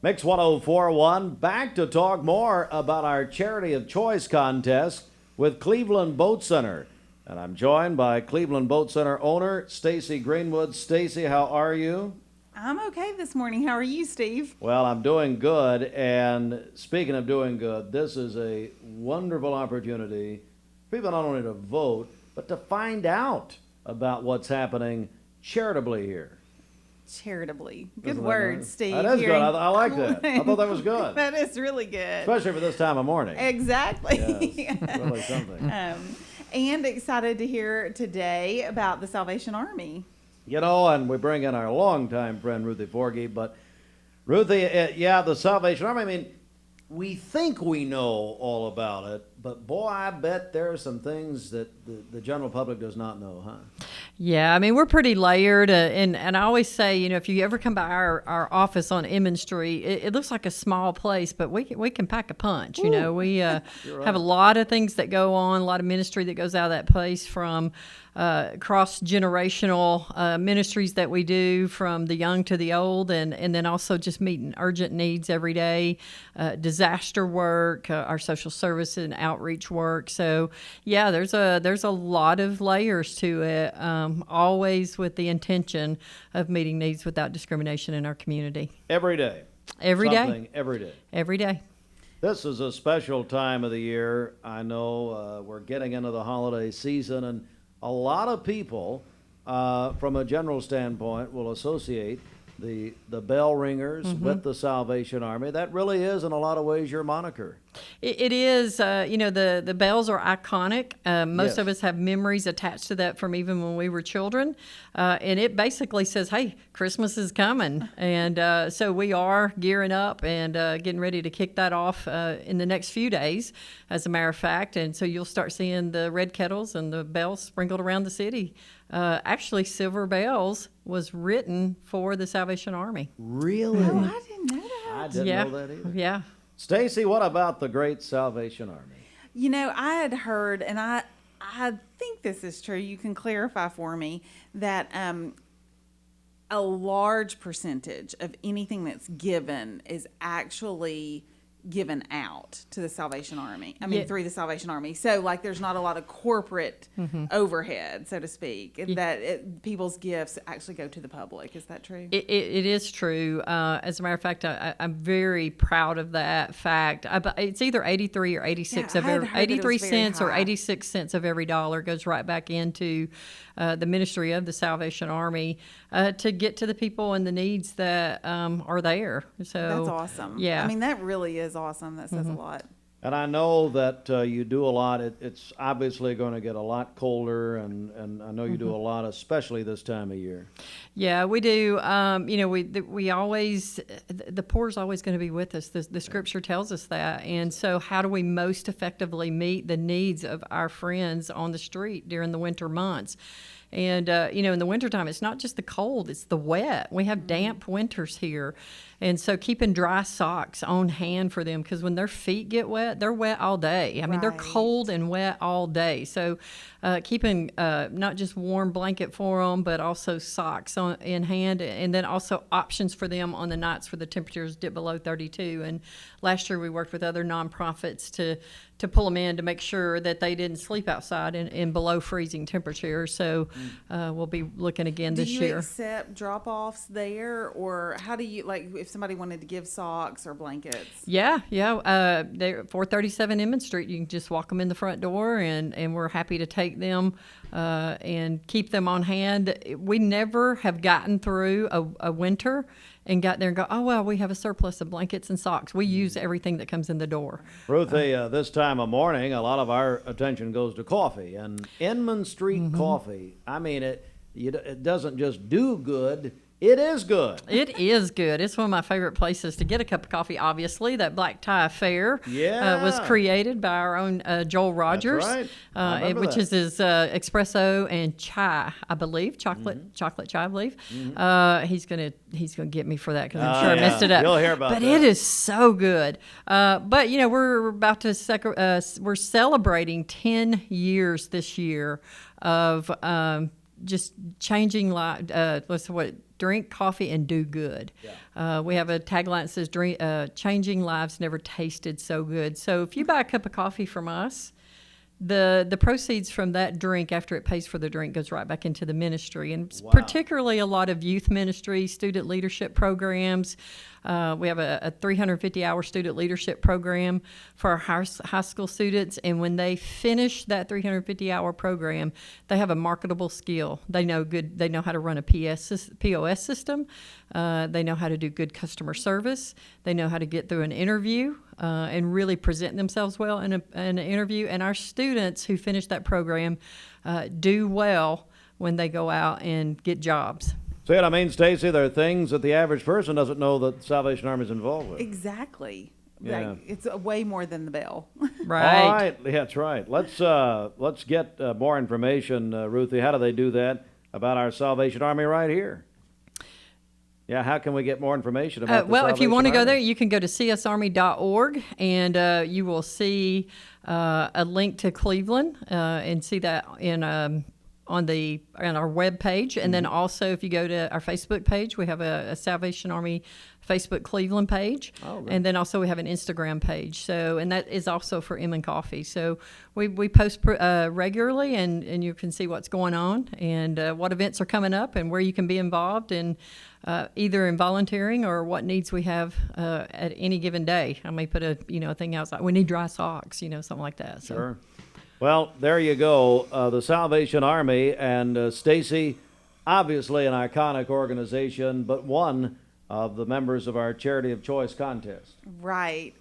Mix 1041, back to talk more about our Charity of Choice contest with Cleveland Boat Center. And I'm joined by Cleveland Boat Center owner, Stacy Greenwood. Stacy, how are you? I'm okay this morning. How are you, Steve? Well, I'm doing good. And speaking of doing good, this is a wonderful opportunity for people not only to vote, but to find out about what's happening charitably here. Charitably. Good Isn't that word, nice? Steve. That is good. I like that. I thought that was good. That is really good. Especially for this time of morning. Exactly. Yes, really something. And excited to hear today about the Salvation Army. You know, and we bring in our longtime friend, Ruthie Forgy. But, Ruthie, the Salvation Army, I mean, we think we know all about it, but boy, I bet there are some things that the general public does not know, huh? Yeah, I mean, we're pretty layered, and I always say, you know, if you ever come by our office on Emmons Street, it looks like a small place, but we can pack a punch. You know, we right. have a lot of things that go on, a lot of ministry that goes out of that place, from cross-generational ministries that we do, from the young to the old, and then also just meeting urgent needs every day, disaster work, our social service and outreach work. So yeah, there's a lot of layers to it, always with the intention of meeting needs without discrimination in our community. Every day. Every day. Something every day. Every day. This is a special time of the year. I know we're getting into the holiday season, and a lot of people, from a general standpoint, will associate the bell ringers with the Salvation Army. That really is, in a lot of ways, your moniker. It is. You know, the bells are iconic. Most Yes. of us have memories attached to that from even when we were children. And it basically says, hey, Christmas is coming. And so we are gearing up and getting ready to kick that off in the next few days, as a matter of fact. And so you'll start seeing the red kettles and the bells sprinkled around the city. Actually, Silver Bells was written for the Salvation Army. Really? Oh, I didn't know that. I didn't know that either. Yeah. Stacy, what about the great Salvation Army? You know, I had heard, and I think this is true, you can clarify for me, that a large percentage of anything that's given is actually given out to the Salvation Army. I mean, Yeah. through the Salvation Army. So, like, there's not a lot of corporate overhead, so to speak, people's gifts actually go to the public. Is that true? It is true. As a matter of fact, I'm very proud of that fact. It's either 83 or 86 Yeah, of I had every heard that it was 83 very cents or high. 86 cents of every dollar goes right back into the ministry of the Salvation Army to get to the people and the needs that are there. So That's awesome. Yeah. I mean, that really is awesome. That says a lot. And I know that you do a lot. It's obviously going to get a lot colder, and I know you do a lot, especially this time of year. Yeah, we do. You know, we always, the poor is always going to be with us. The scripture tells us that. And so how do we most effectively meet the needs of our friends on the street during the winter months? And, you know, in the wintertime, it's not just the cold, it's the wet. We have damp winters here. And so keeping dry socks on hand for them, because when their feet get wet, they're wet all day. I mean, they're Right. cold and wet all day. So keeping not just warm blanket for them, but also socks in hand, and then also options for them on the nights where the temperatures dip below 32. And last year we worked with other nonprofits to pull them in to make sure that they didn't sleep outside in below freezing temperatures. So we'll be looking again this Do you year. accept drop-offs there, or how do you, like, if somebody wanted to give socks or blankets? Yeah. They're 437 Emmons Street. You can just walk them in the front door, and we're happy to take them and keep them on hand. We never have gotten through a winter and got there and go, oh, well, we have a surplus of blankets and socks. We use everything that comes in the door. Ruthie, this time of morning, a lot of our attention goes to coffee, and Inman Street coffee. I mean, it doesn't just do good. It is good. It is good. It's one of my favorite places to get a cup of coffee, obviously. That Black Tie Affair was created by our own Joel Rogers. That's right. I remember which that. is his espresso and chai, I believe. Chocolate chai, I believe. He's gonna get me for that because I'm sure I messed it up. You'll hear about but that. it is so good. But, you know, we're about to we're celebrating 10 years this year of just changing life. Drink coffee and do good. Yeah. We have a tagline that says, changing lives never tasted so good. So if you buy a cup of coffee from us, the proceeds from that drink, after it pays for the drink, goes right back into the ministry, and Wow. particularly a lot of youth ministry, student leadership programs. We have a 350-hour student leadership program for our high school students, and when they finish that 350-hour program, they have a marketable skill. They know how to run a POS system. They know how to do good customer service. They know how to get through an interview and really present themselves well in an interview. And our students who finish that program do well when they go out and get jobs. See what I mean, Stacy? There are things that the average person doesn't know that the Salvation Army is involved with. Exactly. Yeah. Like, it's way more than the bell. Right. All right, yeah, that's right. Let's get more information, Ruthie. How do they do that about our Salvation Army right here? Yeah, how can we get more information about the Well, if you Salvation want to go Army? there, you can go to csarmy.org, and you will see a link to Cleveland, and see that on our web page. And then also, if you go to our Facebook page, we have a Salvation Army Facebook Cleveland page. Oh, good. And then also we have an Instagram page. So, and that is also for M and Coffee. So we post regularly, and you can see what's going on and what events are coming up and where you can be involved in either in volunteering or what needs we have at any given day. I may put a thing outside. We need dry socks, something like that. So. Sure. Well, there you go. The Salvation Army, and Stacy, obviously an iconic organization, but one of the members of our Charity of Choice contest. Right.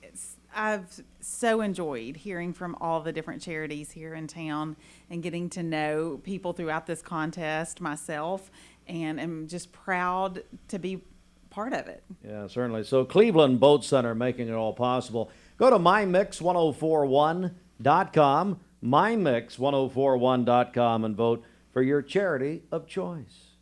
I've so enjoyed hearing from all the different charities here in town and getting to know people throughout this contest myself, and am just proud to be part of it. Yeah, certainly. So Cleveland Boat Center making it all possible. Go to mymix1041.com, mymix1041.com, and vote for your charity of choice.